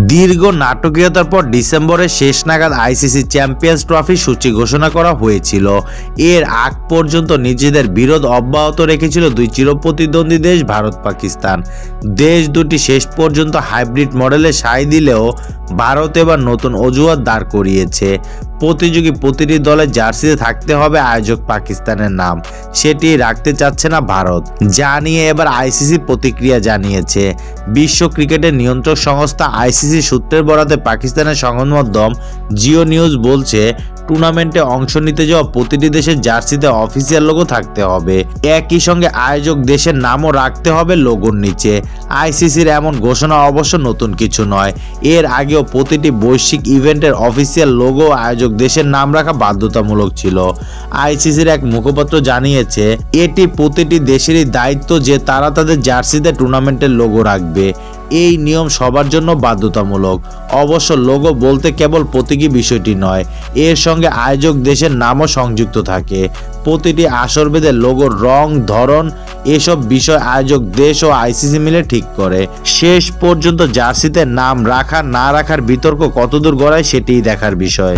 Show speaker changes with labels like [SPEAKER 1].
[SPEAKER 1] দীর্ঘ নাটকীয়তার পর ডিসেম্বরের শেষ নাগাদ আইসিসি চ্যাম্পিয়ন্স ট্রফি সূচি ঘোষণা করা হয়েছিল। এর আগ পর্যন্ত নিজেদের বিরোধ অব্যাহত রেখেছিল দুই চিরপ্রতিদ্বন্দ্বী দেশ ভারত পাকিস্তান। দেশ দুটি শেষ পর্যন্ত হাইব্রিড মডেলে সায় দিলেও ভারত এবার নতুন অজুহাত দাঁড় করিয়েছে। প্রতিযোগী প্রতিটি দলের জার্সিতে থাকতে হবে আয়োজক পাকিস্তানের নাম, সেটি রাখতে চাচ্ছে না ভারত, যা নিয়ে এবার আইসিসি প্রতিক্রিয়া জানিয়েছে। বিশ্ব ক্রিকেটের নিয়ন্ত্রক সংস্থা আইসিসি সূত্রের বরাতে পাকিস্তানের সংবাদ মাধ্যম জিও নিউজ বলছে, টুর্নামেন্টে অংশ নিতে যাওয়া প্রতিটি দেশের জার্সিতে অফিসিয়াল লোগো থাকতে হবে। একই সঙ্গে আয়োজক দেশের নামও রাখতে হবে লোগোর নিচে। আইসিসির এমন ঘোষণা অবশ্য নতুন কিছু নয়। এর আগেও প্রতিটি বৈশ্বিক ইভেন্টের অফিসিয়াল লোগো আয়োজক দেশের নাম রাখা বাধ্যতামূলক ছিল। আইসিসির এক মুখপাত্র জানিয়েছে, এটি প্রতিটি দেশেরই দায়িত্ব যে তারা তাদের জার্সিতে টুর্নামেন্টের লোগো রাখবে। এই নিয়ম সবার জন্য বাধ্যতামূলক। অবশ্য লোগো বলতে কেবল প্রতীকী বিষয়টি নয়, এর সঙ্গে আয়োজক দেশের নামও সংযুক্ত থাকে। প্রতিটি আসরভেদে লোগোর রং, ধরন এসব বিষয় আয়োজক দেশ ও আইসিসি মিলে ঠিক করে। শেষ পর্যন্ত জার্সিতে নাম রাখা না রাখার বিতর্ক কতদূর গড়ায় সেটিই দেখার বিষয়।